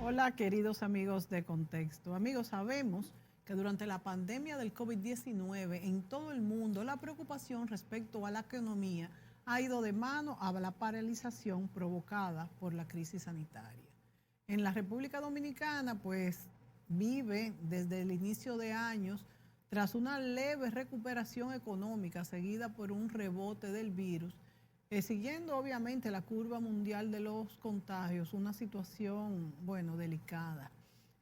Hola, queridos amigos de Contexto. Amigos, sabemos que durante la pandemia del COVID-19 en todo el mundo la preocupación respecto a la economía ha ido de mano a la paralización provocada por la crisis sanitaria. En la República Dominicana, pues vive desde el inicio de años tras una leve recuperación económica seguida por un rebote del virus, siguiendo obviamente la curva mundial de los contagios, una situación, bueno, delicada.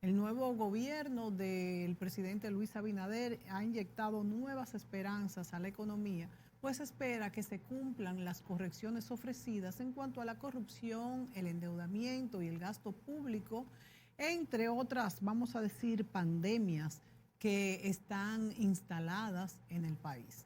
El nuevo gobierno del presidente Luis Abinader ha inyectado nuevas esperanzas a la economía, pues espera que se cumplan las correcciones ofrecidas en cuanto a la corrupción, el endeudamiento y el gasto público, entre otras, vamos a decir, pandemias que están instaladas en el país.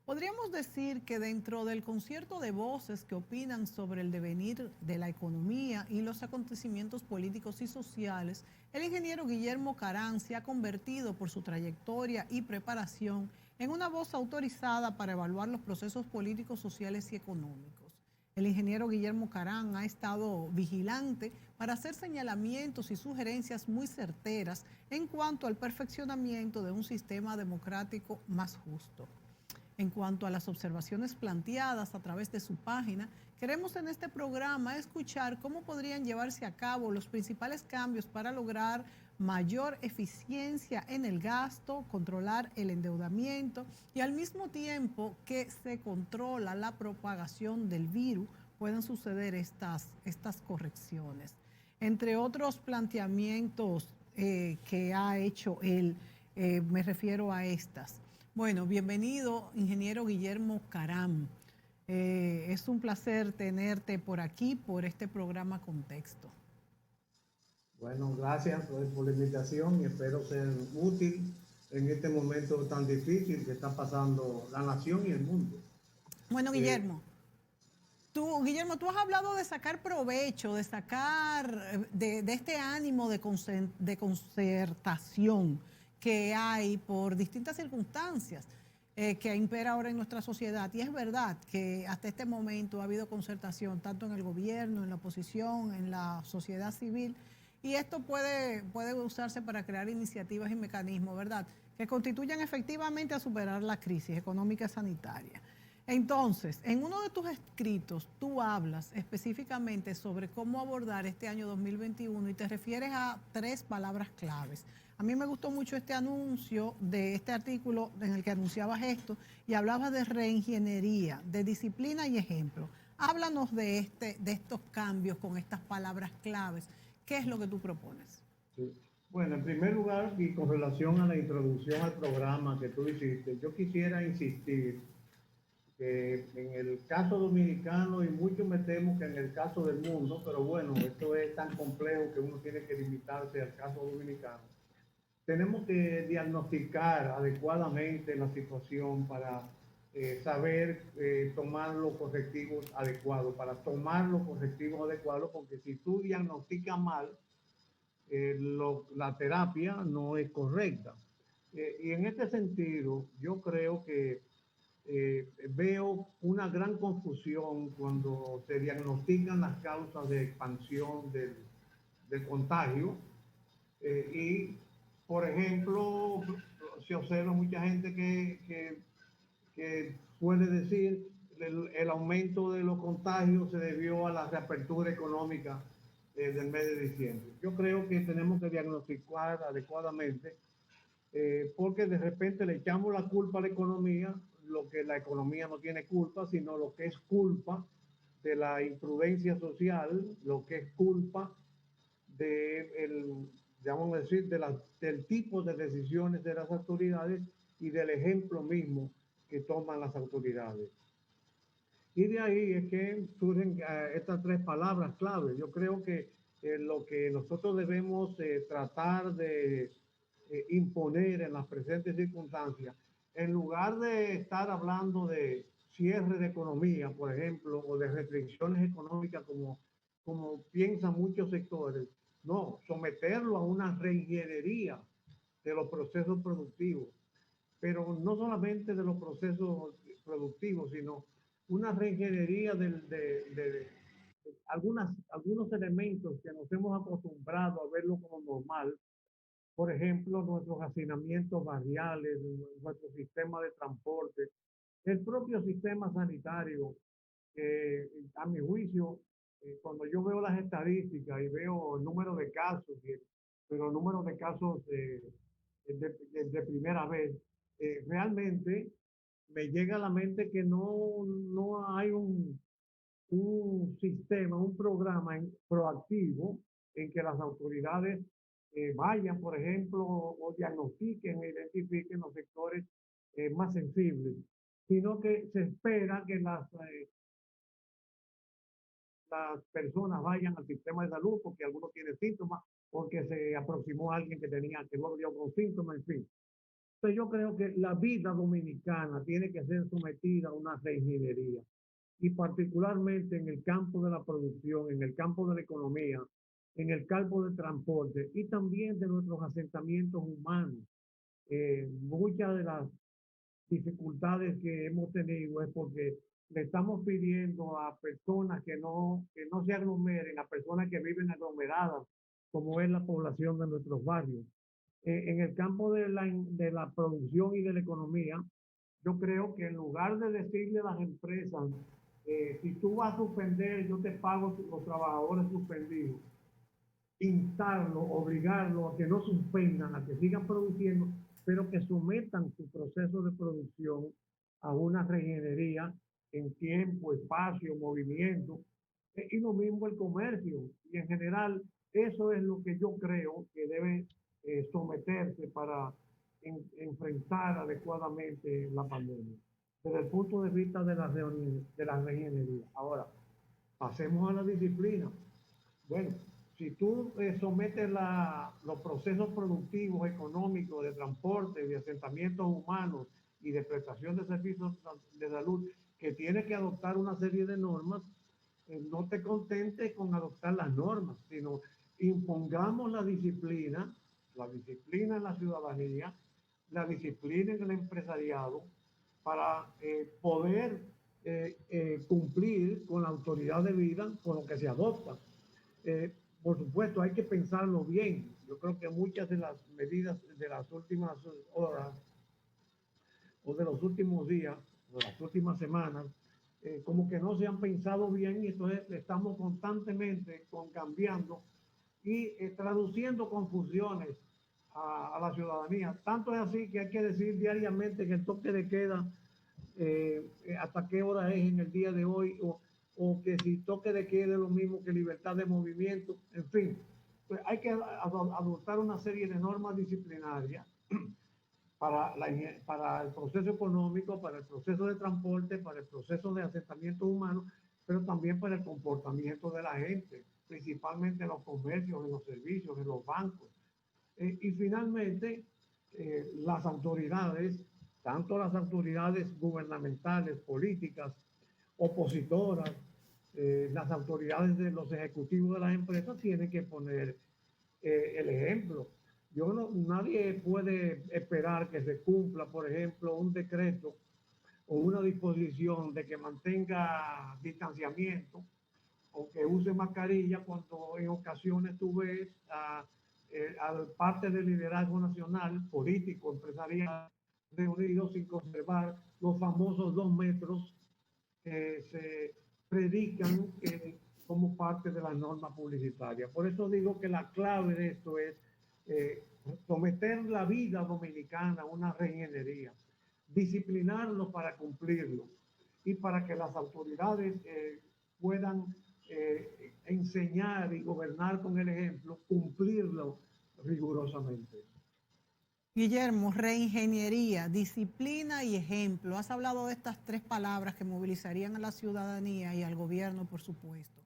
Podríamos decir que dentro del concierto de voces que opinan sobre el devenir de la economía y los acontecimientos políticos y sociales, el ingeniero Guillermo Carán se ha convertido por su trayectoria y preparación en una voz autorizada para evaluar los procesos políticos, sociales y económicos. El ingeniero Guillermo Carán ha estado vigilante para hacer señalamientos y sugerencias muy certeras en cuanto al perfeccionamiento de un sistema democrático más justo. En cuanto a las observaciones planteadas a través de su página, queremos en este programa escuchar cómo podrían llevarse a cabo los principales cambios para lograr mayor eficiencia en el gasto, controlar el endeudamiento y al mismo tiempo que se controla la propagación del virus, pueden suceder estas correcciones. Entre otros planteamientos que ha hecho él, me refiero a estas. Bueno, bienvenido, ingeniero Guillermo Carán. Es un placer tenerte por aquí, por este programa Contexto. Bueno, gracias por la invitación y espero ser útil en este momento tan difícil que está pasando la nación y el mundo. Bueno, Eh, Guillermo, tú has hablado de sacar provecho, de sacar de este ánimo de concertación que hay por distintas circunstancias que impera ahora en nuestra sociedad. Y es verdad que hasta este momento ha habido concertación tanto en el gobierno, en la oposición, en la sociedad civil. Y esto puede usarse para crear iniciativas y mecanismos, ¿verdad?, que constituyan efectivamente a superar la crisis económica y sanitaria. Entonces, en uno de tus escritos, tú hablas específicamente sobre cómo abordar este año 2021 y te refieres a tres palabras claves. A mí me gustó mucho este anuncio de este artículo en el que anunciabas esto y hablabas de reingeniería, de disciplina y ejemplo. Háblanos de estos cambios con estas palabras claves. ¿Qué es lo que tú propones? sí. Bueno, en primer lugar, y con relación a la introducción al programa que tú hiciste, yo quisiera insistir que en el caso dominicano, y mucho me temo que en el caso del mundo, pero bueno, esto es tan complejo que uno tiene que limitarse al caso dominicano, tenemos que diagnosticar adecuadamente la situación para saber tomar los correctivos adecuados, porque si tú diagnosticas mal, la terapia no es correcta. Y en este sentido, yo creo que veo una gran confusión cuando se diagnostican las causas de expansión del contagio y, por ejemplo, se observa mucha gente que suele decir el aumento de los contagios se debió a la reapertura económica del mes de diciembre. Yo creo que tenemos que diagnosticar adecuadamente porque de repente le echamos la culpa a la economía, lo que la economía no tiene culpa, sino lo que es culpa de la imprudencia social, lo que es culpa de vamos a decir, del tipo de decisiones de las autoridades y del ejemplo mismo que toman las autoridades. Y de ahí es que surgen estas tres palabras clave. Yo creo que lo que nosotros debemos tratar de imponer en las presentes circunstancias, en lugar de estar hablando de cierre de economía, por ejemplo, o de restricciones económicas como piensan muchos sectores, no, someterlo a una reingeniería de los procesos productivos, pero no solamente de los procesos productivos, sino una reingeniería algunos elementos que nos hemos acostumbrado a verlo como normal, por ejemplo, nuestros hacinamientos barriales, nuestro sistema de transporte, el propio sistema sanitario, que a mi juicio, cuando yo veo las estadísticas y veo el número de casos, pero el número de casos de primera vez, realmente me llega a la mente que no hay un sistema, un programa proactivo en que las autoridades vayan, por ejemplo, o diagnostiquen e identifiquen los sectores más sensibles, sino que se espera que las personas vayan al sistema de salud porque alguno tiene síntomas, porque se aproximó a alguien que no dio con síntomas, en fin. Entonces yo creo que la vida dominicana tiene que ser sometida a una reingeniería y particularmente en el campo de la producción, en el campo de la economía, en el campo del transporte y también de nuestros asentamientos humanos. Muchas de las dificultades que hemos tenido es porque le estamos pidiendo a personas que no se aglomeren, a personas que viven aglomeradas, como es la población de nuestros barrios. En el campo de la producción y de la economía, yo creo que en lugar de decirle a las empresas, si tú vas a suspender, yo te pago los trabajadores suspendidos, instarlo, obligarlo a que no suspendan, a que sigan produciendo, pero que sometan su proceso de producción a una reingeniería en tiempo, espacio, movimiento, y lo mismo el comercio. Y en general, eso es lo que yo creo que debe someterse para enfrentar adecuadamente la pandemia, desde el punto de vista de la reingeniería. Ahora, pasemos a la disciplina. Bueno, si tú sometes los procesos productivos, económicos, de transporte, de asentamientos humanos y de prestación de servicios de salud, que tienes que adoptar una serie de normas, no te contentes con adoptar las normas, sino impongamos la disciplina en la ciudadanía, la disciplina en el empresariado, para poder cumplir con la autoridad de vida con lo que se adopta. Eh, por supuesto, hay que pensarlo bien. Yo creo que muchas de las medidas de las últimas horas o de los últimos días, de las últimas semanas, como que no se han pensado bien y entonces estamos constantemente cambiando y traduciendo confusiones a la ciudadanía. Tanto es así que hay que decir diariamente que el toque de queda, hasta qué hora es en el día de hoy, o que si toque de queda es lo mismo que libertad de movimiento, en fin. Pues hay que adoptar una serie de normas disciplinarias para el proceso económico, para el proceso de transporte, para el proceso de asentamiento humano, pero también para el comportamiento de la gente, principalmente en los comercios, en los servicios, en los bancos. Y finalmente, las autoridades, tanto las autoridades gubernamentales, políticas, opositoras, las autoridades de los ejecutivos de las empresas tienen que poner el ejemplo. Nadie puede esperar que se cumpla, por ejemplo, un decreto o una disposición de que mantenga distanciamiento o que use mascarilla cuando en ocasiones tú ves a parte del liderazgo nacional, político, empresarial, reunidos sin conservar los famosos 2 metros que se predican como parte de las normas publicitarias. Por eso digo que la clave de esto es someter la vida dominicana a una reingeniería, disciplinarlo para cumplirlo y para que las autoridades puedan enseñar y gobernar con el ejemplo, cumplirlo rigurosamente. Guillermo, reingeniería, disciplina y ejemplo. Has hablado de estas tres palabras que movilizarían a la ciudadanía y al gobierno, por supuesto.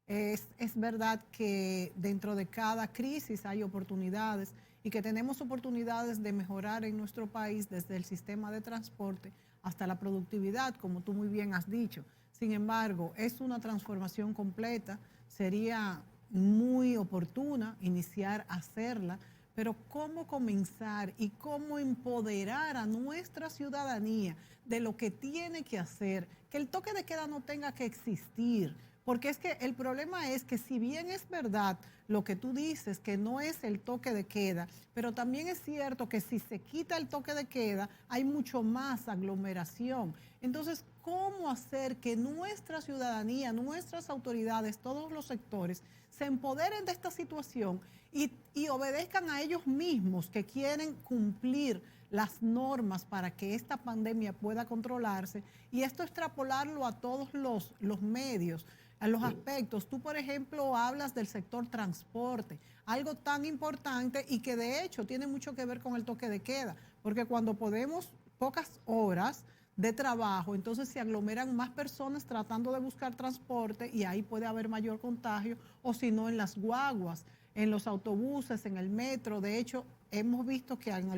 Es verdad que dentro de cada crisis hay oportunidades y que tenemos oportunidades de mejorar en nuestro país desde el sistema de transporte hasta la productividad, como tú muy bien has dicho. Sin embargo, es una transformación completa, sería muy oportuna iniciar a hacerla, pero cómo comenzar y cómo empoderar a nuestra ciudadanía de lo que tiene que hacer, que el toque de queda no tenga que existir, porque es que el problema es que si bien es verdad lo que tú dices, que no es el toque de queda, pero también es cierto que si se quita el toque de queda, hay mucho más aglomeración. Entonces, ¿cómo hacer que nuestra ciudadanía, nuestras autoridades, todos los sectores, se empoderen de esta situación y obedezcan a ellos mismos que quieren cumplir las normas para que esta pandemia pueda controlarse y esto extrapolarlo a todos los medios, a los aspectos? Tú, por ejemplo, hablas del sector transporte, algo tan importante y que de hecho tiene mucho que ver con el toque de queda, porque cuando podemos pocas horas de trabajo, entonces se aglomeran más personas tratando de buscar transporte y ahí puede haber mayor contagio, o si no en las guaguas, en los autobuses, en el metro. De hecho, hemos visto que en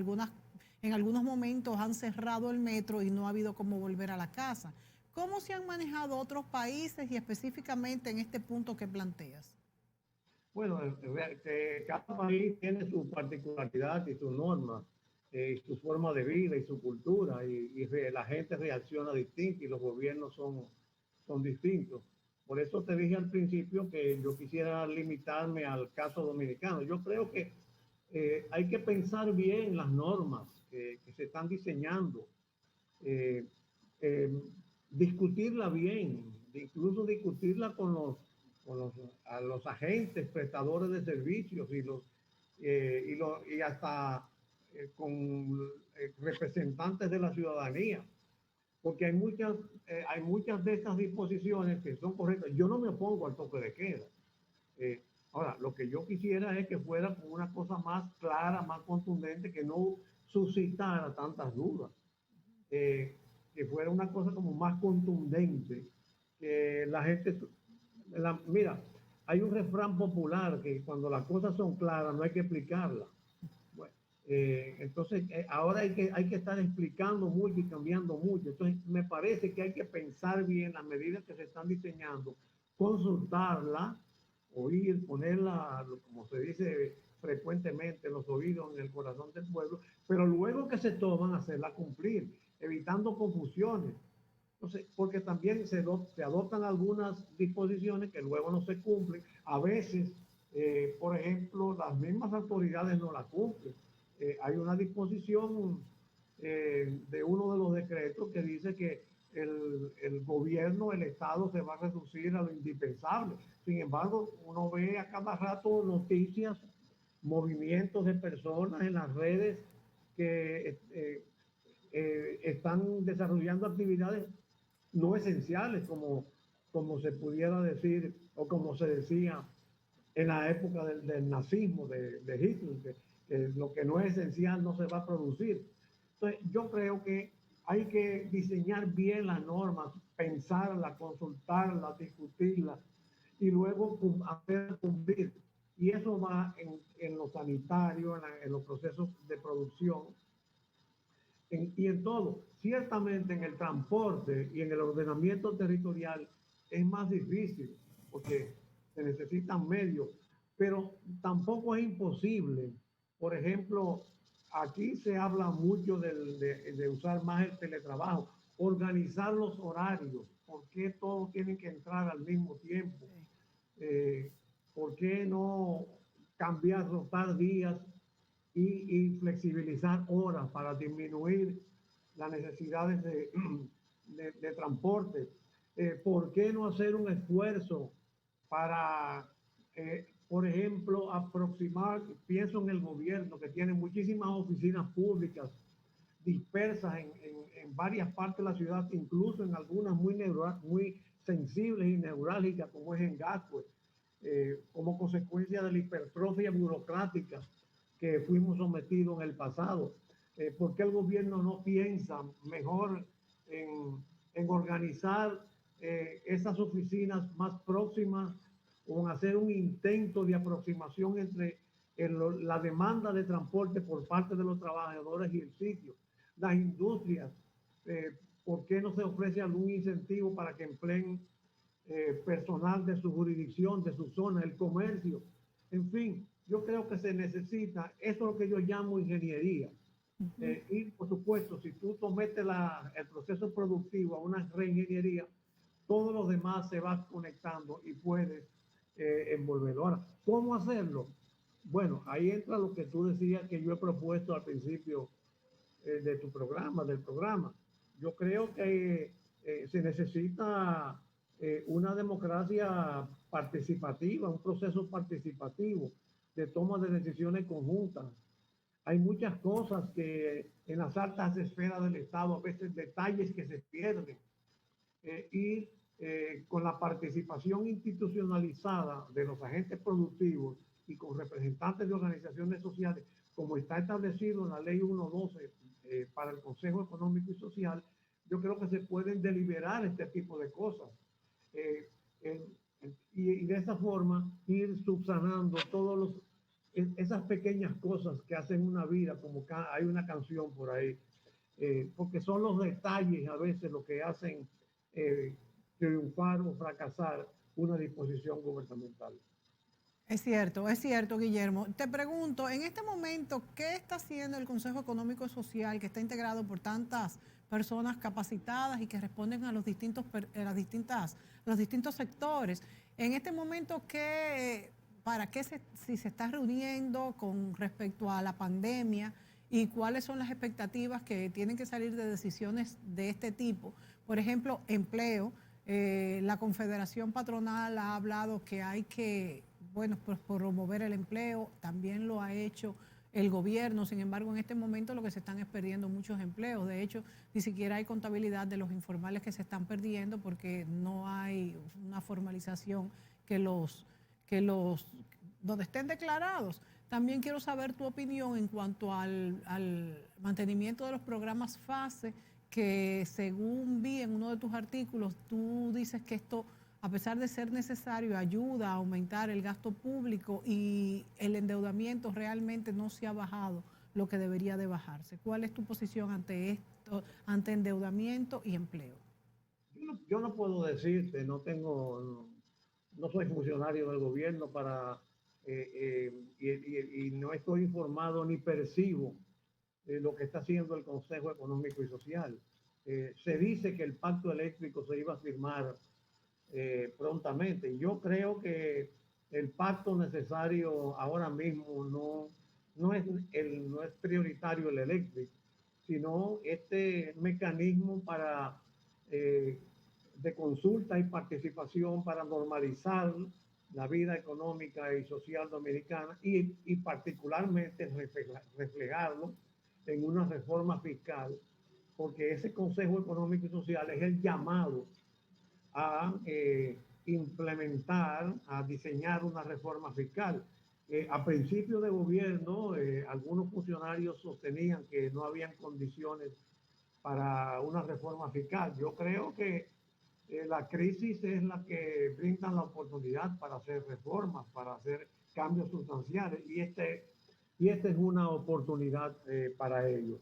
algunos momentos han cerrado el metro y no ha habido cómo volver a la casa. ¿Cómo se han manejado otros países y específicamente en este punto que planteas? Bueno, que cada país tiene su particularidad y sus normas, su forma de vida y su cultura, la gente reacciona distinto y los gobiernos son distintos. Por eso te dije al principio que yo quisiera limitarme al caso dominicano. Yo creo que hay que pensar bien las normas que se están diseñando, eh, eh, discutirla bien, incluso discutirla con los agentes prestadores de servicios y hasta con representantes de la ciudadanía, porque hay muchas de estas disposiciones que son correctas. Yo no me opongo al toque de queda. Ahora, lo que yo quisiera es que fuera una cosa más clara, más contundente, que no suscitara tantas dudas. Que fuera una cosa como más contundente, que la gente, mira, hay un refrán popular que cuando las cosas son claras no hay que explicarlas. Bueno, entonces ahora hay que estar explicando mucho y cambiando mucho. Entonces me parece que hay que pensar bien las medidas que se están diseñando, consultarla, oír, ponerla, como se dice frecuentemente, los oídos en el corazón del pueblo, pero luego que se toman, hacerla cumplir, evitando confusiones. Entonces, porque también se adoptan algunas disposiciones que luego no se cumplen. A veces, por ejemplo, las mismas autoridades no la cumplen. Hay una disposición de uno de los decretos que dice que el gobierno, el Estado se va a reducir a lo indispensable. Sin embargo, uno ve a cada rato noticias, movimientos de personas en las redes que están desarrollando actividades no esenciales, como se pudiera decir o como se decía en la época del nazismo de Hitler, que lo que no es esencial no se va a producir. Entonces, yo creo que hay que diseñar bien las normas, pensarlas, consultarlas, discutirlas y luego hacer cumplir. Y eso va en lo sanitario, en los procesos de producción, y en todo. Ciertamente en el transporte y en el ordenamiento territorial es más difícil porque se necesitan medios, pero tampoco es imposible. Por ejemplo, aquí se habla mucho de usar más el teletrabajo, organizar los horarios, ¿por qué todos tienen que entrar al mismo tiempo? ¿Por qué no cambiar, rotar días y flexibilizar horas para disminuir las necesidades de transporte? ¿Por qué no hacer un esfuerzo para, por ejemplo, aproximar? Pienso en el gobierno, que tiene muchísimas oficinas públicas dispersas en varias partes de la ciudad, incluso en algunas muy sensibles y neurálgicas, como es en Gascue, como consecuencia de la hipertrofia burocrática que fuimos sometidos en el pasado. ¿Por qué el gobierno no piensa mejor en organizar esas oficinas más próximas o en hacer un intento de aproximación entre la demanda de transporte por parte de los trabajadores y el sitio? Las industrias, ¿por qué no se ofrece algún incentivo para que empleen personal de su jurisdicción, de su zona, el comercio? En fin, yo creo que se necesita, eso es lo que yo llamo ingeniería. Y por supuesto, si tú sometes el proceso productivo a una reingeniería, todos los demás se van conectando y puedes envolverlo. Ahora, ¿cómo hacerlo? Bueno, ahí entra lo que tú decías que yo he propuesto al principio de tu programa, del programa. Yo creo que se necesita una democracia participativa, un proceso participativo de toma de decisiones conjuntas. Hay muchas cosas que en las altas esferas del Estado, a veces detalles que se pierden. Y con la participación institucionalizada de los agentes productivos y con representantes de organizaciones sociales, como está establecido en la ley 112 para el Consejo Económico y Social, yo creo que se pueden deliberar este tipo de cosas. Eh, en, y de esa forma ir subsanando esas pequeñas cosas que hacen una vida, como hay una canción por ahí, porque son los detalles a veces lo que hacen eh, triunfar o fracasar una disposición gubernamental. Es cierto, Guillermo. Te pregunto, en este momento, ¿qué está haciendo el Consejo Económico y Social, que está integrado por tantas personas capacitadas y que responden a los distintos sectores? En este momento, si se está reuniendo con respecto a la pandemia y cuáles son las expectativas que tienen que salir de decisiones de este tipo? Por ejemplo, empleo. La Confederación Patronal ha hablado que hay que, bueno, pues promover el empleo, también lo ha hecho el gobierno. Sin embargo, en este momento lo que se están es perdiendo muchos empleos. De hecho, ni siquiera hay contabilidad de los informales que se están perdiendo porque no hay una formalización donde estén declarados. También quiero saber tu opinión en cuanto al mantenimiento de los programas FASE, que según vi en uno de tus artículos, tú dices que esto, a pesar de ser necesario, ayuda a aumentar el gasto público y el endeudamiento realmente no se ha bajado lo que debería de bajarse. ¿Cuál es tu posición ante esto, ante endeudamiento y empleo? Yo no puedo decirte, no soy funcionario del gobierno y no estoy informado ni percibo lo que está haciendo el Consejo Económico y Social. Se dice que el pacto eléctrico se iba a firmar prontamente. Yo creo que el pacto necesario ahora mismo no es prioritario el eléctrico, sino este mecanismo eh, de consulta y participación para normalizar la vida económica y social dominicana y particularmente reflejarlo en una reforma fiscal, porque ese Consejo Económico y Social es el llamado a implementar, a diseñar una reforma fiscal. A principio de gobierno, algunos funcionarios sostenían que no habían condiciones para una reforma fiscal. Yo creo que la crisis es la que brinda la oportunidad para hacer reformas, para hacer cambios sustanciales y esta es una oportunidad para ello.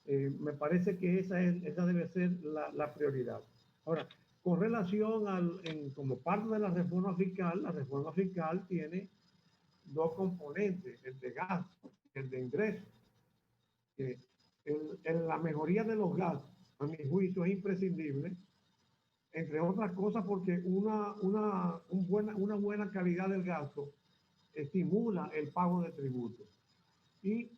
Me parece que esa debe ser la prioridad. Ahora, con relación como parte de la reforma fiscal tiene dos componentes, el de gasto, el de ingreso. En la mejoría de los gastos, a mi juicio, es imprescindible, entre otras cosas porque una buena calidad del gasto estimula el pago de tributos. Y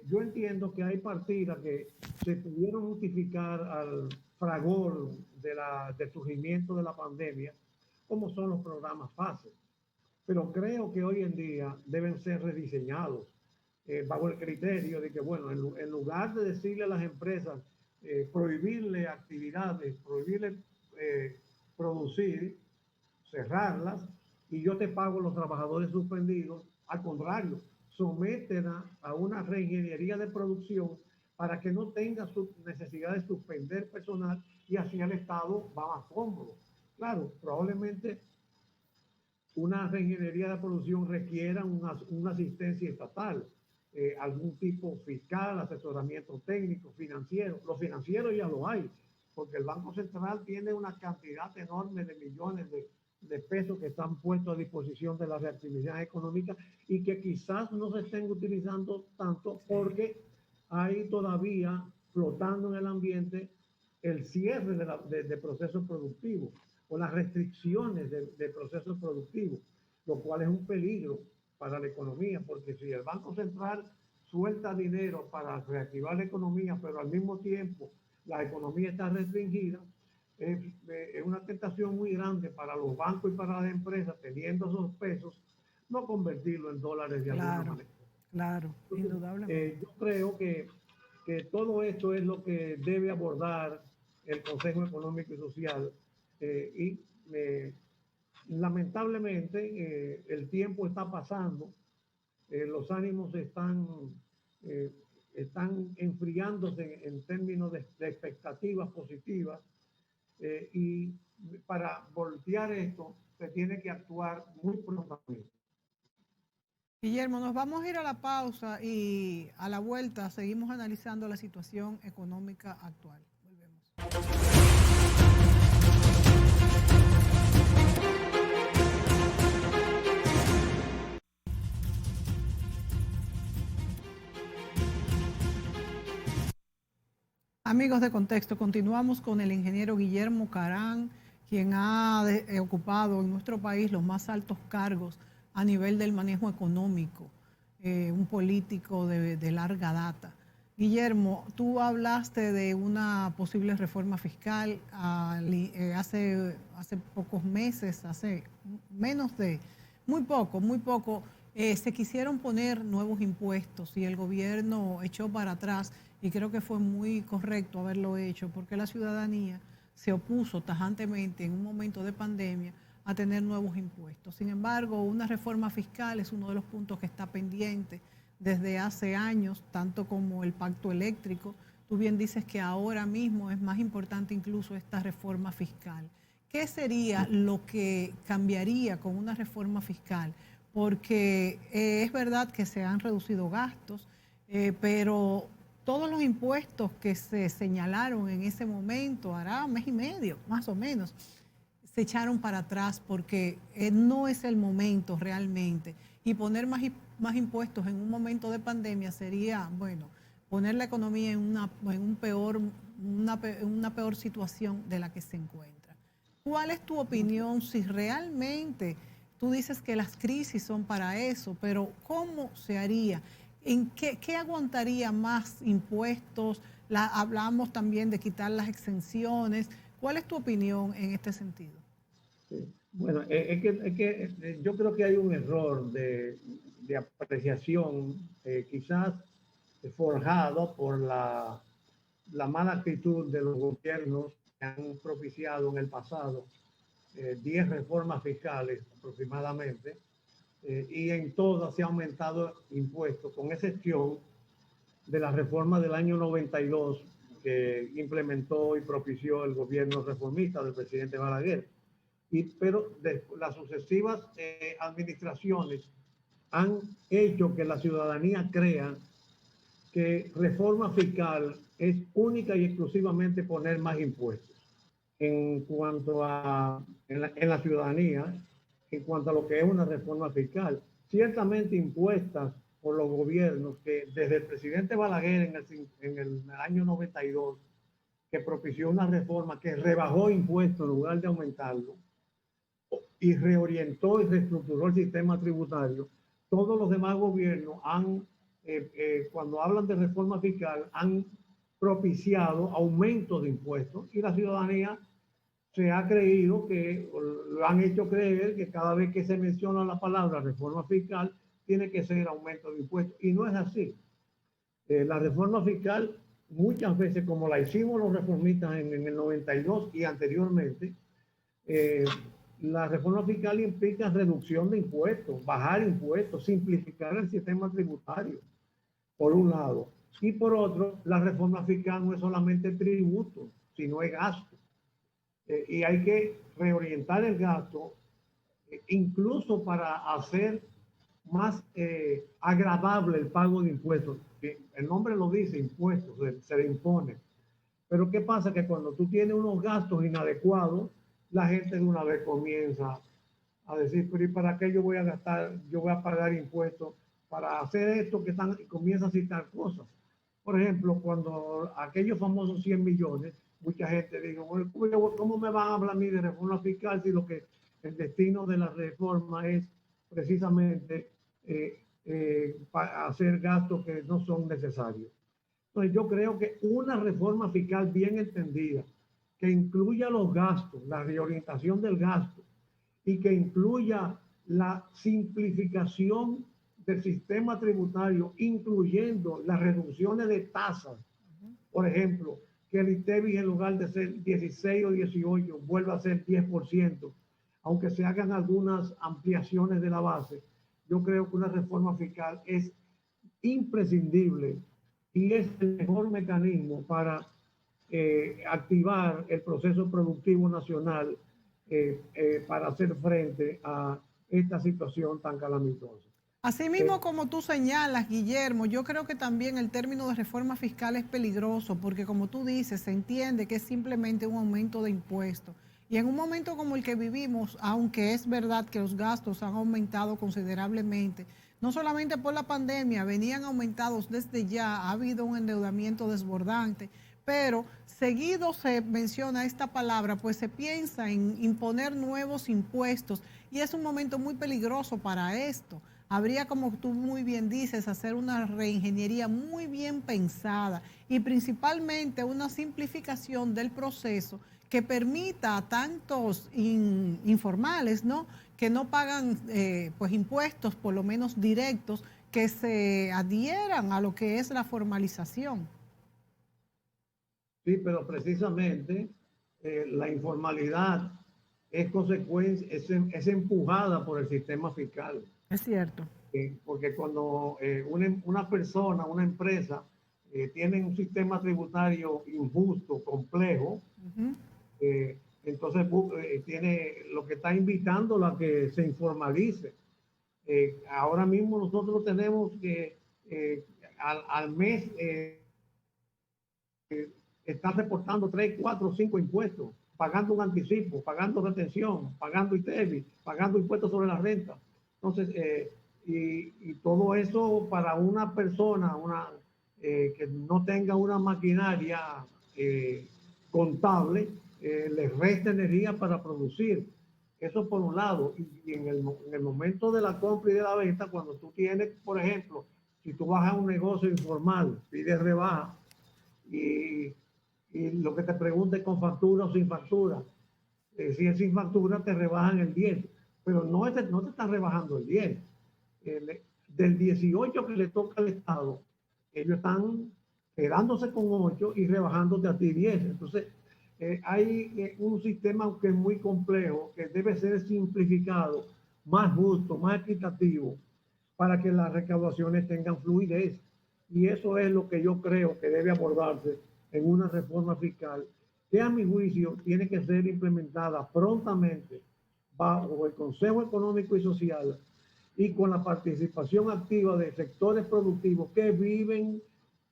yo entiendo que hay partidas que se pudieron justificar al fragor del surgimiento de la pandemia, como son los programas FASE. Pero creo que hoy en día deben ser rediseñados bajo el criterio de que, bueno, en lugar de decirle a las empresas, prohibirle actividades, prohibirle producir, cerrarlas, y yo te pago los trabajadores suspendidos, al contrario, sométela a una reingeniería de producción para que no tenga su necesidad de suspender personal y así el Estado va más cómodo. Claro, probablemente una reingeniería de producción requiera una asistencia estatal, algún tipo fiscal, asesoramiento técnico, financiero. Los financieros ya lo hay, porque el Banco Central tiene una cantidad enorme de millones de pesos que están puestos a disposición de la reactividad económica y que quizás no se estén utilizando tanto porque hay todavía flotando en el ambiente el cierre de procesos productivos. con las restricciones del proceso productivo, lo cual es un peligro para la economía, porque si el Banco Central suelta dinero para reactivar la economía, pero al mismo tiempo la economía está restringida, es una tentación muy grande para los bancos y para las empresas, teniendo esos pesos, no convertirlo en dólares de alguna Claro, manera. claro, Entonces, indudablemente. yo creo que todo esto es lo que debe abordar el Consejo Económico y Social y lamentablemente el tiempo está pasando, los ánimos eh, están enfriándose en términos de expectativas positivas y para voltear esto se tiene que actuar muy prontamente. Guillermo, nos vamos a ir a la pausa y a la vuelta seguimos analizando la situación económica actual. Volvemos. Amigos de Contexto, continuamos con el ingeniero Guillermo Carán, quien ha ocupado en nuestro país los más altos cargos a nivel del manejo económico, un político de larga data. Guillermo, tú hablaste de una posible reforma fiscal hace pocos meses, hace menos de, muy poco, se quisieron poner nuevos impuestos y el gobierno echó para atrás y creo que fue muy correcto haberlo hecho porque la ciudadanía se opuso tajantemente en un momento de pandemia a tener nuevos impuestos. Sin embargo, una reforma fiscal es uno de los puntos que está pendiente desde hace años, tanto como el pacto eléctrico. Tú bien dices que ahora mismo es más importante incluso esta reforma fiscal. ¿Qué sería lo que cambiaría con una reforma fiscal? Porque es verdad que se han reducido gastos, pero todos los impuestos que se señalaron en ese momento, hará un mes y medio, más o menos, se echaron para atrás porque no es el momento realmente. Y poner más impuestos en un momento de pandemia sería, bueno, poner la economía en una peor situación de la que se encuentra. ¿Cuál es tu opinión si realmente tú dices que las crisis son para eso, pero cómo se haría? ¿En qué aguantaría más impuestos? Hablamos también de quitar las exenciones. ¿Cuál es tu opinión en este sentido? Sí. Bueno, yo creo que hay un error de apreciación, quizás forjado por la mala actitud de los gobiernos que han propiciado en el pasado 10 reformas fiscales aproximadamente, y en todas se ha aumentado impuestos, con excepción de la reforma del año 92 que implementó y propició el gobierno reformista del presidente Balaguer. Pero las sucesivas administraciones han hecho que la ciudadanía crea que reforma fiscal es única y exclusivamente poner más impuestos. En cuanto a en la ciudadanía, en cuanto a lo que es una reforma fiscal, ciertamente impuestas por los gobiernos que desde el presidente Balaguer en el año 92, que propició una reforma que rebajó impuestos en lugar de aumentarlo, y reorientó y reestructuró el sistema tributario, todos los demás gobiernos cuando hablan de reforma fiscal, han propiciado aumentos de impuestos y la ciudadanía se ha creído lo han hecho creer que cada vez que se menciona la palabra reforma fiscal, tiene que ser aumento de impuestos. Y no es así. La reforma fiscal, muchas veces, como la hicimos los reformistas en el 92 y anteriormente, eh, la reforma fiscal implica reducción de impuestos, bajar impuestos, simplificar el sistema tributario, por un lado. Y por otro, la reforma fiscal no es solamente tributo, sino es gasto. Y hay que reorientar el gasto, incluso para hacer más agradable el pago de impuestos. El nombre lo dice, impuestos, se le impone. Pero ¿qué pasa? Que cuando tú tienes unos gastos inadecuados, la gente de una vez comienza a decir, pero ¿y para qué yo voy a gastar? Yo voy a pagar impuestos para hacer esto que están, y comienza a citar cosas. Por ejemplo, cuando aquellos famosos 100 millones, mucha gente dijo, bueno, ¿cómo me van a hablar a mí de reforma fiscal si lo que el destino de la reforma es precisamente hacer gastos que no son necesarios? Entonces yo creo que una reforma fiscal bien entendida, que incluya los gastos, la reorientación del gasto y que incluya la simplificación del sistema tributario, incluyendo las reducciones de tasas. Por ejemplo, que el ITEVIS en lugar de ser 16 o 18 vuelva a ser 10%, aunque se hagan algunas ampliaciones de la base. Yo creo que una reforma fiscal es imprescindible y es el mejor mecanismo para activar el proceso productivo nacional para hacer frente a esta situación tan calamitosa. Asimismo, como tú señalas, Guillermo, yo creo que también el término de reforma fiscal es peligroso porque, como tú dices, se entiende que es simplemente un aumento de impuestos. Y en un momento como el que vivimos, aunque es verdad que los gastos han aumentado considerablemente, no solamente por la pandemia, venían aumentados desde ya, ha habido un endeudamiento desbordante, pero seguido se menciona esta palabra, pues se piensa en imponer nuevos impuestos y es un momento muy peligroso para esto. Habría, como tú muy bien dices, hacer una reingeniería muy bien pensada y principalmente una simplificación del proceso que permita a tantos informales, ¿no?, que no pagan pues impuestos, por lo menos directos, que se adhieran a lo que es la formalización. Sí, pero precisamente la informalidad es consecuencia, es empujada por el sistema fiscal. Es cierto. Porque cuando una persona, una empresa, tiene un sistema tributario injusto, complejo, entonces tiene lo que está invitando a que se informalice. Ahora mismo nosotros tenemos que al mes estar reportando 3, 4, 5 impuestos, pagando un anticipo, pagando retención, pagando ITEVI, pagando impuestos sobre la renta. Entonces, y todo eso para una persona que no tenga una maquinaria contable, le resta energía para producir. Eso por un lado. Y en el momento de la compra y de la venta, cuando tú tienes, por ejemplo, si tú vas a un negocio informal, pides rebaja y lo que te pregunte es con factura o sin factura. Si es sin factura, te rebajan el 10, pero no te están rebajando el 10. Del 18 que le toca al Estado, ellos están quedándose con 8 y rebajándote a ti 10. Entonces, hay un sistema que es muy complejo, que debe ser simplificado, más justo, más equitativo, para que las recaudaciones tengan fluidez. Y eso es lo que yo creo que debe abordarse en una reforma fiscal, que a mi juicio tiene que ser implementada prontamente bajo el Consejo Económico y Social y con la participación activa de sectores productivos que viven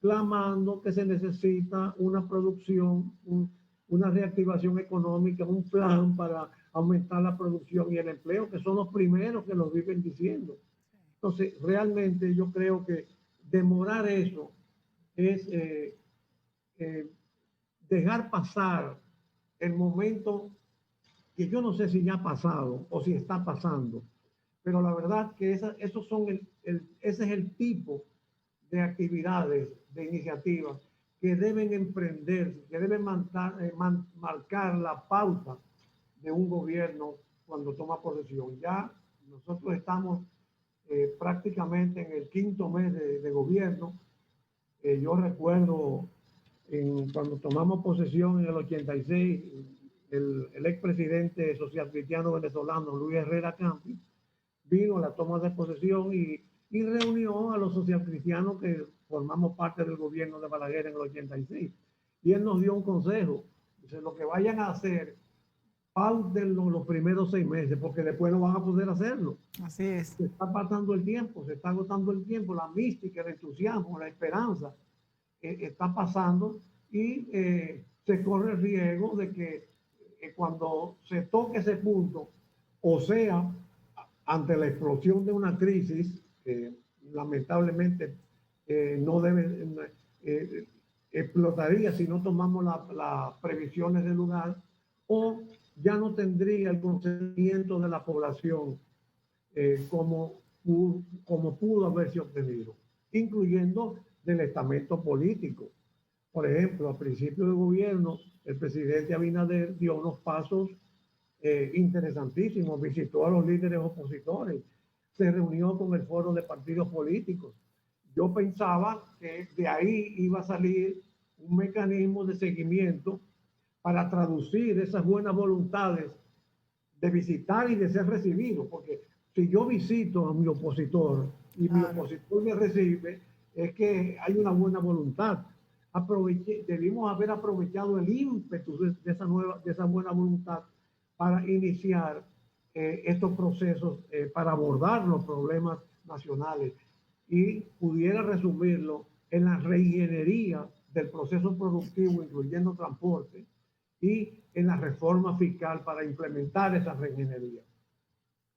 clamando que se necesita una producción, una reactivación económica, un plan para aumentar la producción y el empleo, que son los primeros que lo viven diciendo. Entonces, realmente yo creo que demorar eso es dejar pasar el momento que yo no sé si ya ha pasado o si está pasando, pero la verdad que esos son ese es el tipo de actividades, de iniciativas que deben emprenderse, que deben marcar la pauta de un gobierno cuando toma posesión. Ya nosotros estamos prácticamente en el quinto mes de gobierno. Yo recuerdo cuando tomamos posesión en el 86, el expresidente social cristiano venezolano Luis Herrera Campi vino a la toma de posesión y reunió a los socialcristianos que formamos parte del gobierno de Balaguer en el 86. Y él nos dio un consejo. Dice, lo que vayan a hacer, pautenlo los primeros 6 meses, porque después no van a poder hacerlo. Así es. Se está pasando el tiempo, se está agotando el tiempo, la mística, el entusiasmo, la esperanza está pasando y se corre el riesgo de que cuando se toque ese punto, o sea, ante la explosión de una crisis que lamentablemente no debe, eh, explotaría si no tomamos las previsiones del lugar, o ya no tendría el consentimiento de la población como pudo haberse obtenido, incluyendo del estamento político. Por ejemplo, a principio de gobierno, el presidente Abinader dio unos pasos interesantísimos, visitó a los líderes opositores, se reunió con el foro de partidos políticos. Yo pensaba que de ahí iba a salir un mecanismo de seguimiento para traducir esas buenas voluntades de visitar y de ser recibido, porque si yo visito a mi opositor y mi opositor me recibe, es que hay una buena voluntad. Debimos haber aprovechado el ímpetu de esa buena voluntad para iniciar estos procesos, para abordar los problemas nacionales, y pudiera resumirlo en la reingeniería del proceso productivo, incluyendo transporte, y en la reforma fiscal para implementar esa reingeniería.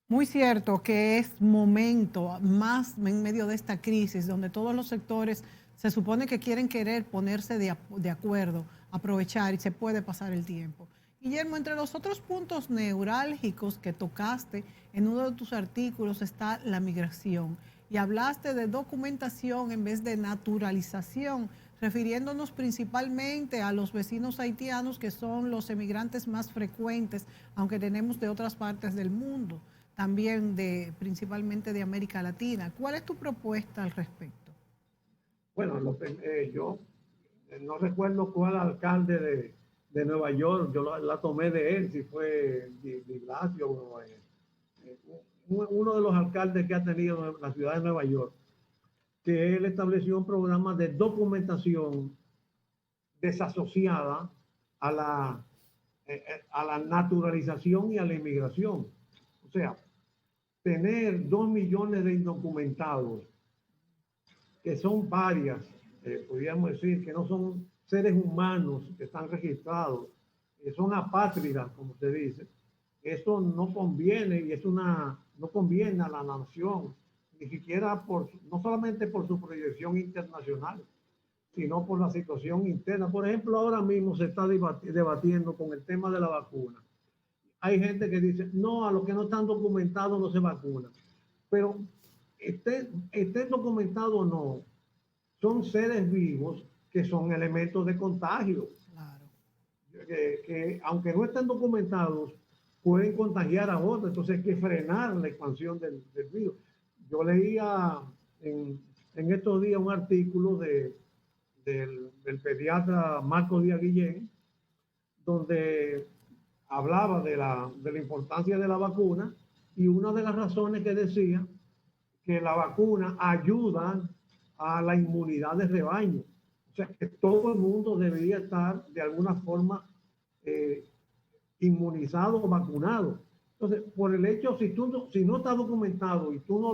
Muy cierto que es momento, más en medio de esta crisis, donde todos los sectores se supone que querer ponerse de acuerdo, aprovechar, y se puede pasar el tiempo. Guillermo, entre los otros puntos neurálgicos que tocaste en uno de tus artículos está la migración. Y hablaste de documentación en vez de naturalización, refiriéndonos principalmente a los vecinos haitianos, que son los emigrantes más frecuentes, aunque tenemos de otras partes del mundo, también principalmente de América Latina. ¿Cuál es tu propuesta al respecto? Bueno, yo no recuerdo cuál alcalde de Nueva York, yo la tomé de él, si fue de Blasio o uno de los alcaldes que ha tenido la ciudad de Nueva York, que él estableció un programa de documentación desasociada a la naturalización y a la inmigración. O sea, tener 2 millones de indocumentados, que son parias, podríamos decir, que no son seres humanos que están registrados, que son apátridas, como se dice, eso no conviene, y no conviene a la nación, ni siquiera no solamente por su proyección internacional, sino por la situación interna. Por ejemplo, ahora mismo se está debatiendo con el tema de la vacuna. Hay gente que dice, no, a los que no están documentados no se vacunan. Pero estén documentados o no, son seres vivos que son elementos de contagio. Claro. Que aunque no estén documentados, pueden contagiar a otros. Entonces hay que frenar la expansión del virus. Yo leía en estos días un artículo del pediatra Marco Díaz Guillén, donde hablaba de la importancia de la vacuna, y una de las razones que decía que la vacuna ayuda a la inmunidad de rebaño. O sea, que todo el mundo debería estar de alguna forma inmunizado o vacunado. Entonces, por el hecho, si no está documentado y tú no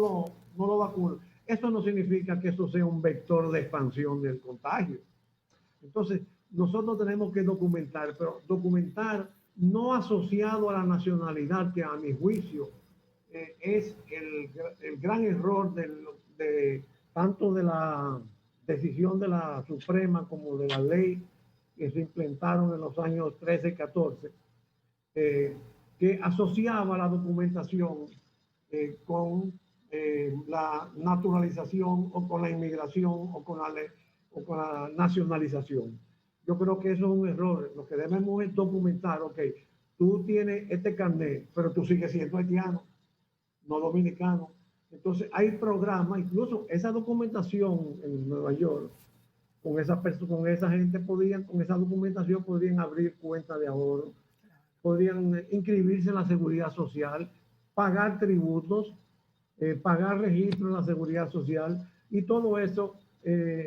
lo vacunas, eso no significa que eso sea un vector de expansión del contagio. Entonces, nosotros tenemos que documentar, pero documentar no asociado a la nacionalidad, que a mi juicio es el gran error tanto de la decisión de la Suprema como de la ley que se implementaron en los años 13 y 14, que asociaba la documentación con la naturalización, o con la inmigración, o con la nacionalización. Yo creo que eso es un error. Lo que debemos es documentar, ok, tú tienes este carnet, pero tú sigues siendo haitiano, no dominicano. Entonces hay programas, incluso esa documentación en Nueva York, con esa gente con esa documentación podrían abrir cuentas de ahorro, podrían inscribirse en la seguridad social, pagar tributos, pagar registros en la seguridad social, y todo eso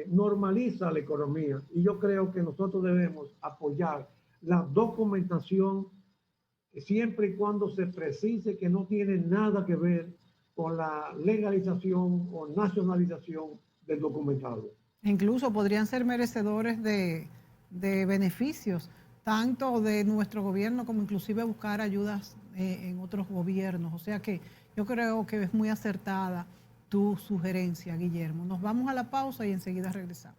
normaliza la economía. Y yo creo que nosotros debemos apoyar la documentación siempre y cuando se precise que no tiene nada que ver con la legalización o nacionalización del documentado. Incluso podrían ser merecedores de beneficios, tanto de nuestro gobierno como inclusive buscar ayudas en otros gobiernos. O sea que yo creo que es muy acertada tu sugerencia, Guillermo. Nos vamos a la pausa y enseguida regresamos.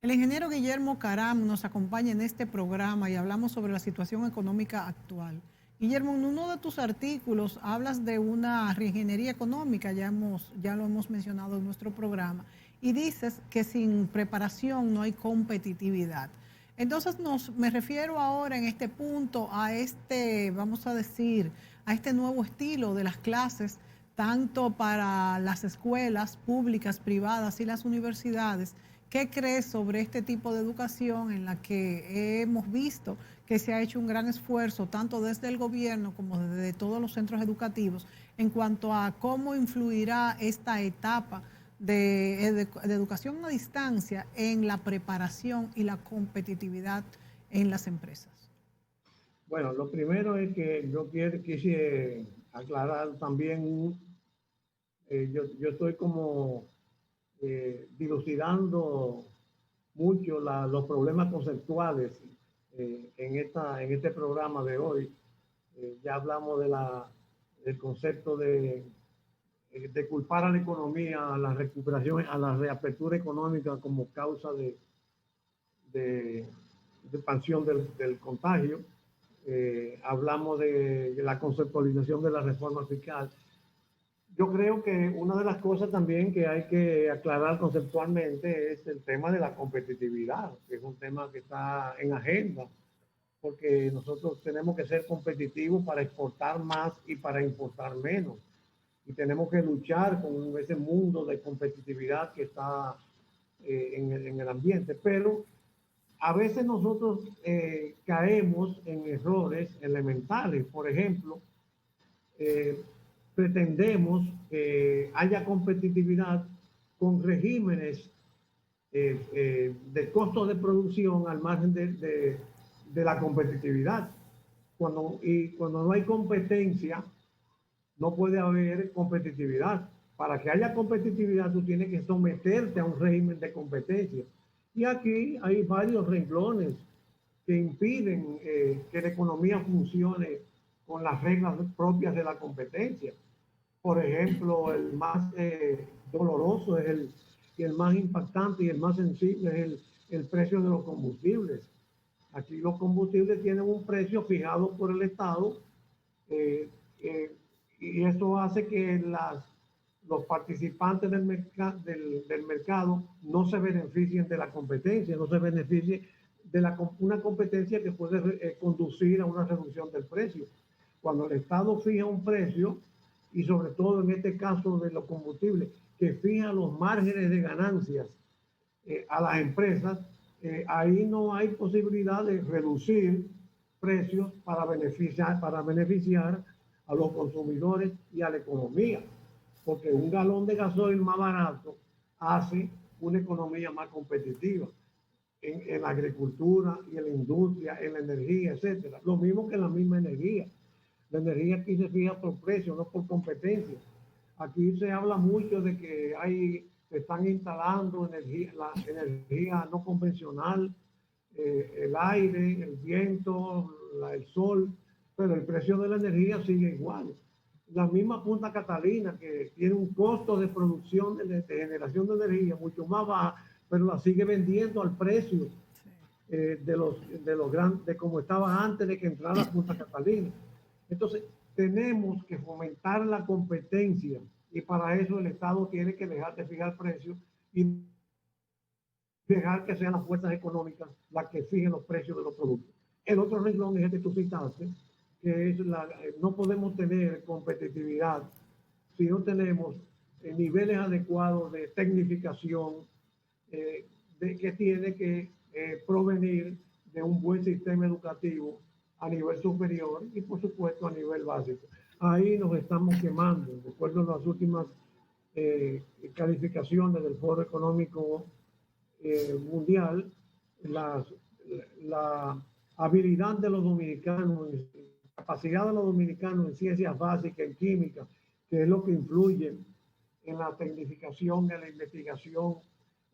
El ingeniero Guillermo Caram nos acompaña en este programa y hablamos sobre la situación económica actual. Guillermo, en uno de tus artículos hablas de una reingeniería económica, ya lo hemos mencionado en nuestro programa, y dices que sin preparación no hay competitividad. Entonces me refiero ahora en este punto a vamos a decir, a este nuevo estilo de las clases, tanto para las escuelas públicas, privadas y las universidades. ¿Qué crees sobre este tipo de educación en la que hemos visto que se ha hecho un gran esfuerzo, tanto desde el gobierno como desde todos los centros educativos, en cuanto a cómo influirá esta etapa de educación a distancia en la preparación y la competitividad en las empresas? Bueno, lo primero es que yo quise aclarar también, yo estoy como dilucidando mucho los problemas conceptuales en este programa de hoy. Ya hablamos del concepto de culpar a la economía, a la recuperación, a la reapertura económica como causa de expansión del contagio. Hablamos de la conceptualización de la reforma fiscal. Yo creo que una de las cosas también que hay que aclarar conceptualmente es el tema de la competitividad, que es un tema que está en agenda, porque nosotros tenemos que ser competitivos para exportar más y para importar menos. Y tenemos que luchar con ese mundo de competitividad que está en el ambiente. Pero a veces nosotros caemos en errores elementales. Por ejemplo, eh, pretendemos que haya competitividad con regímenes de costos de producción al margen de la competitividad. Cuando no hay competencia, no puede haber competitividad. Para que haya competitividad, tú tienes que someterte a un régimen de competencia. Y aquí hay varios renglones que impiden que la economía funcione con las reglas propias de la competencia. Por ejemplo, el más doloroso es y el más impactante y el más sensible es el precio de los combustibles. Aquí los combustibles tienen un precio fijado por el Estado eh, eh, y eso hace que los participantes del mercado no se beneficien de la competencia, no se beneficien de una competencia que puede conducir a una reducción del precio. Cuando el Estado fija un precio, y sobre todo en este caso de los combustibles, que fija los márgenes de ganancias a las empresas, ahí no hay posibilidad de reducir precios para beneficiar a los consumidores y a la economía, porque un galón de gasoil más barato hace una economía más competitiva en la agricultura y en la industria, en la energía, etcétera. Lo mismo que la misma energía. La energía aquí se fija por precio, no por competencia. Aquí se habla mucho de que se están instalando la energía no convencional, el aire, el viento, el sol, pero el precio de la energía sigue igual. La misma Punta Catalina, que tiene un costo de producción de generación de energía mucho más baja, pero la sigue vendiendo al precio de como estaba antes de que entrara Punta Catalina. Entonces, tenemos que fomentar la competencia y para eso el Estado tiene que dejar de fijar precios y dejar que sean las fuerzas económicas las que fijen los precios de los productos. El otro renglón es el que tú citaste, que es no podemos tener competitividad si no tenemos niveles adecuados de tecnificación que tiene que provenir de un buen sistema educativo a nivel superior y por supuesto a nivel básico. Ahí nos estamos quemando, de acuerdo a las últimas calificaciones del Foro Económico Mundial, la habilidad de los dominicanos, la capacidad de los dominicanos en ciencias básicas, en química, que es lo que influye en la tecnificación, en la investigación,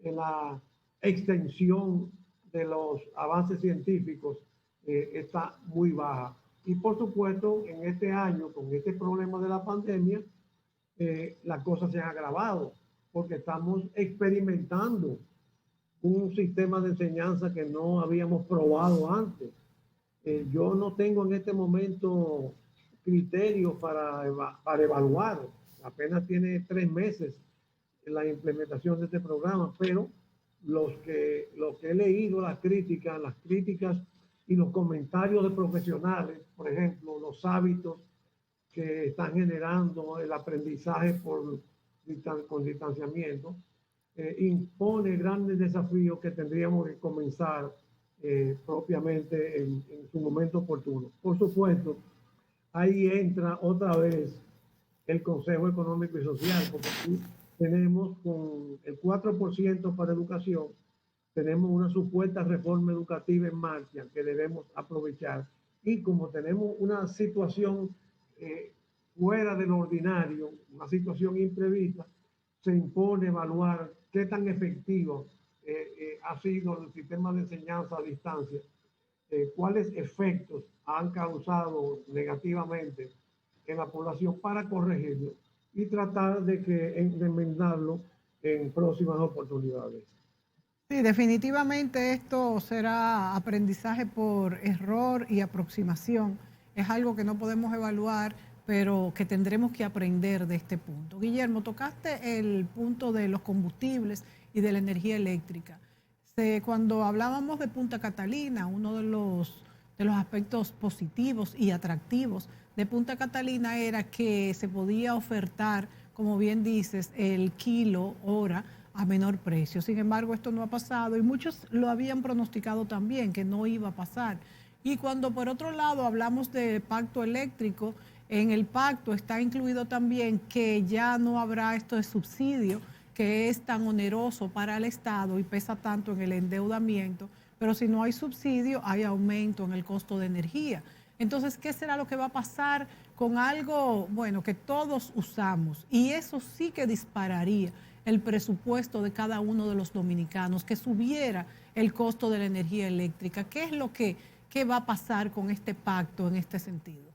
en la extensión de los avances científicos, está muy baja. Y por supuesto, en este año, con este problema de la pandemia, las cosas se han agravado, porque estamos experimentando un sistema de enseñanza que no habíamos probado antes. Yo no tengo en este momento criterios para evaluar. Apenas tiene 3 meses en la implementación de este programa, pero lo que he leído, las críticas y los comentarios de profesionales, por ejemplo, los hábitos que están generando el aprendizaje con distanciamiento, impone grandes desafíos que tendríamos que comenzar propiamente en su momento oportuno. Por supuesto, ahí entra otra vez el Consejo Económico y Social, porque aquí tenemos con el 4% para educación, tenemos una supuesta reforma educativa en marcha que debemos aprovechar. Y como tenemos una situación fuera del ordinario, una situación imprevista, se impone evaluar qué tan efectivo ha sido el sistema de enseñanza a distancia, cuáles efectos han causado negativamente en la población para corregirlo y tratar de enmendarlo en próximas oportunidades. Sí, definitivamente esto será aprendizaje por error y aproximación. Es algo que no podemos evaluar, pero que tendremos que aprender de este punto. Guillermo, tocaste el punto de los combustibles y de la energía eléctrica. Cuando hablábamos de Punta Catalina, uno de los aspectos positivos y atractivos de Punta Catalina era que se podía ofertar, como bien dices, el kilo hora a menor precio. Sin embargo, esto no ha pasado y muchos lo habían pronosticado también que no iba a pasar. Y cuando por otro lado hablamos de pacto eléctrico, en el pacto está incluido también que ya no habrá esto de subsidio que es tan oneroso para el Estado y pesa tanto en el endeudamiento, pero si no hay subsidio hay aumento en el costo de energía. Entonces, ¿qué será lo que va a pasar con algo, bueno, que todos usamos? Y eso sí que dispararía el presupuesto de cada uno de los dominicanos, que subiera el costo de la energía eléctrica. ¿Qué es lo que va a pasar con este pacto en este sentido?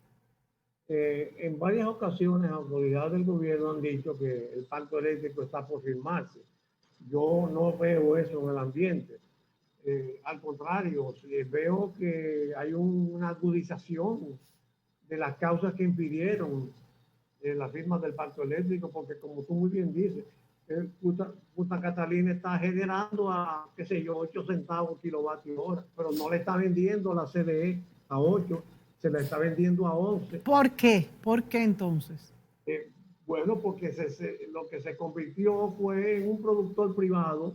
En varias ocasiones, autoridades del gobierno han dicho que el pacto eléctrico está por firmarse. Yo no veo eso en el ambiente. Al contrario, veo que hay una agudización de las causas que impidieron la firma del pacto eléctrico, porque como tú muy bien dices, Punta Catalina está generando a, qué sé yo, 8 centavos kilovatio hora, pero no le está vendiendo a la CDE a 8, se la está vendiendo a 11. ¿Por qué? ¿Por qué entonces? Bueno, porque lo que se convirtió fue en un productor privado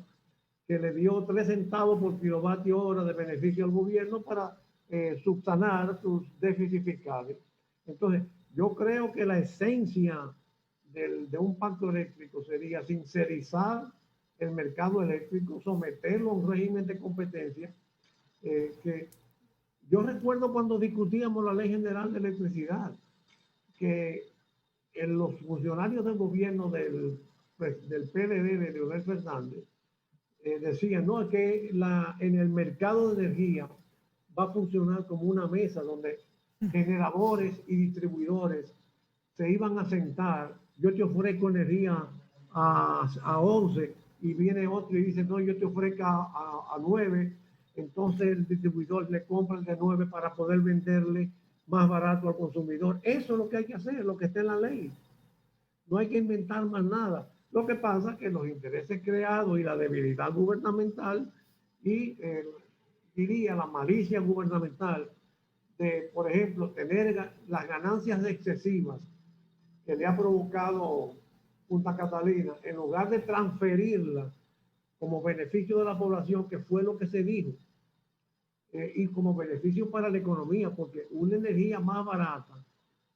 que le dio 3 centavos por kilovatio hora de beneficio al gobierno para subsanar sus déficits fiscales. Entonces, yo creo que la esencia de un pacto eléctrico sería sincerizar el mercado eléctrico, someterlo a un régimen de competencia. Que yo recuerdo cuando discutíamos la Ley General de Electricidad, que los funcionarios del gobierno del PLD de Leonel Fernández decían, no, es que en el mercado de energía va a funcionar como una mesa donde generadores y distribuidores se iban a sentar. Yo te ofrezco energía a 11 y viene otro y dice, no, yo te ofrezco a 9. Entonces el distribuidor le compra el de 9 para poder venderle más barato al consumidor. Eso es lo que hay que hacer, lo que está en la ley. No hay que inventar más nada. Lo que pasa es que los intereses creados y la debilidad gubernamental y diría la malicia gubernamental de, por ejemplo, tener las ganancias excesivas que le ha provocado Punta Catalina, en lugar de transferirla como beneficio de la población, que fue lo que se dijo, y como beneficio para la economía, porque una energía más barata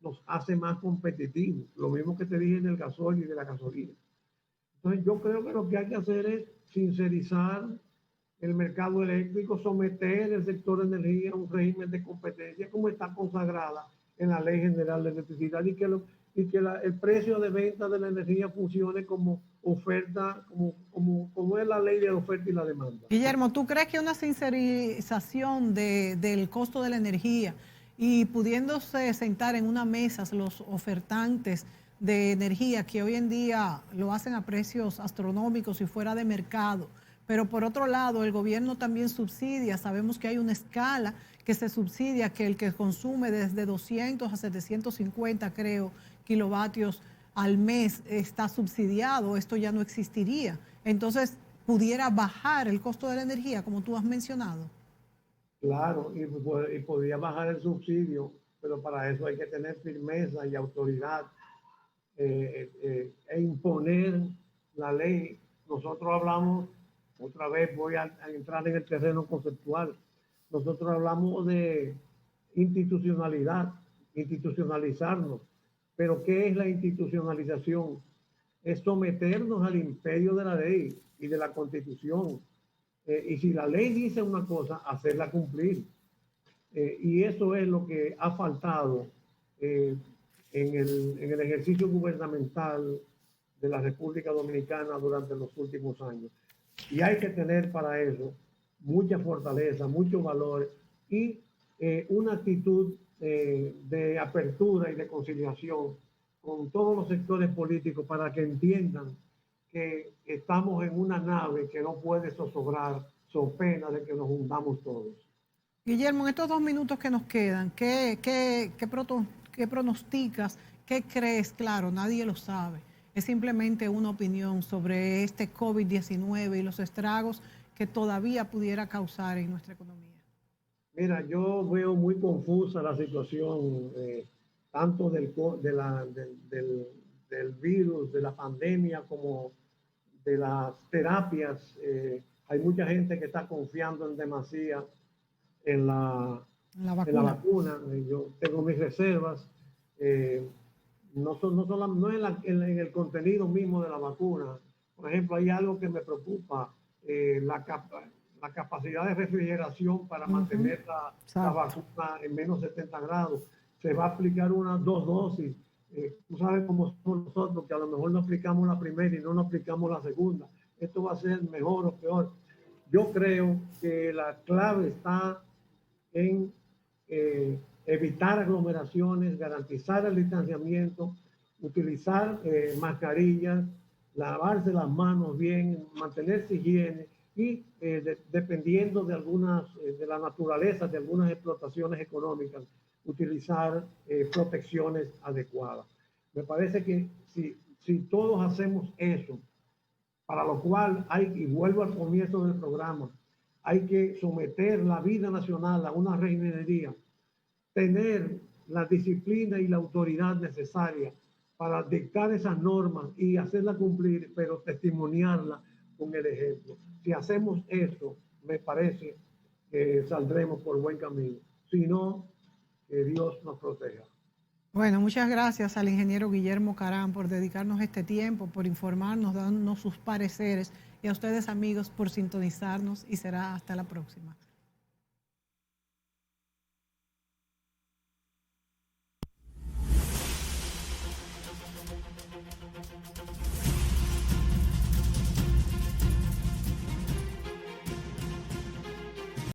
nos hace más competitivos. Lo mismo que te dije en el gasoil y de la gasolina. Entonces yo creo que lo que hay que hacer es sincerizar el mercado eléctrico, someter el sector de energía a un régimen de competencia como está consagrada en la Ley General de Electricidad y que el precio de venta de la energía funcione como oferta, como es la ley de la oferta y la demanda. Guillermo, ¿tú crees que una sincerización del costo de la energía y pudiéndose sentar en una mesa los ofertantes de energía que hoy en día lo hacen a precios astronómicos y fuera de mercado, pero por otro lado el gobierno también subsidia, sabemos que hay una escala que se subsidia, que el que consume desde 200 a 750, creo, kilovatios al mes está subsidiado, esto ya no existiría. Entonces, pudiera bajar el costo de la energía, como tú has mencionado. Claro, y podría bajar el subsidio, pero para eso hay que tener firmeza y autoridad e imponer la ley. Nosotros hablamos, otra vez voy a entrar en el terreno conceptual, nosotros hablamos de institucionalidad, institucionalizarnos, pero ¿qué es la institucionalización? Es someternos al imperio de la ley y de la constitución. Y si la ley dice una cosa, hacerla cumplir. Y eso es lo que ha faltado en el ejercicio gubernamental de la República Dominicana durante los últimos años. Y hay que tener para eso mucha fortaleza, mucho valor y una actitud de apertura y de conciliación con todos los sectores políticos para que entiendan que estamos en una nave que no puede zozobrar, so pena de que nos hundamos todos. Guillermo, en estos 2 minutos que nos quedan, ¿qué pronosticas? ¿Qué crees? Claro, nadie lo sabe. Es simplemente una opinión sobre este COVID-19 y los estragos que todavía pudiera causar en nuestra economía. Mira, yo veo muy confusa la situación, tanto del virus, de la pandemia, como de las terapias. Hay mucha gente que está confiando en demasía en La en la vacuna. vacuna. Yo tengo mis reservas. No en el contenido mismo de la vacuna. Por ejemplo, hay algo que me preocupa, la capacidad de refrigeración para mantener la vacuna en menos 70 grados. Se va a aplicar unas 2 dosis. Tú sabes cómo somos nosotros, que a lo mejor no aplicamos la primera y no nos aplicamos la segunda. Esto va a ser mejor o peor. Yo creo que la clave está en evitar aglomeraciones, garantizar el distanciamiento, utilizar mascarillas, lavarse las manos bien, mantenerse higiene y dependiendo de de la naturaleza de algunas explotaciones económicas, utilizar protecciones adecuadas. Me parece que si todos hacemos eso, para lo cual y vuelvo al comienzo del programa, hay que someter la vida nacional a una reinería, tener la disciplina y la autoridad necesaria para dictar esas normas y hacerlas cumplir, pero testimoniarlas con el ejemplo. Si hacemos eso, me parece que saldremos por buen camino. Si no, que Dios nos proteja. Bueno, muchas gracias al ingeniero Guillermo Caram por dedicarnos este tiempo, por informarnos, darnos sus pareceres y a ustedes amigos por sintonizarnos y será hasta la próxima.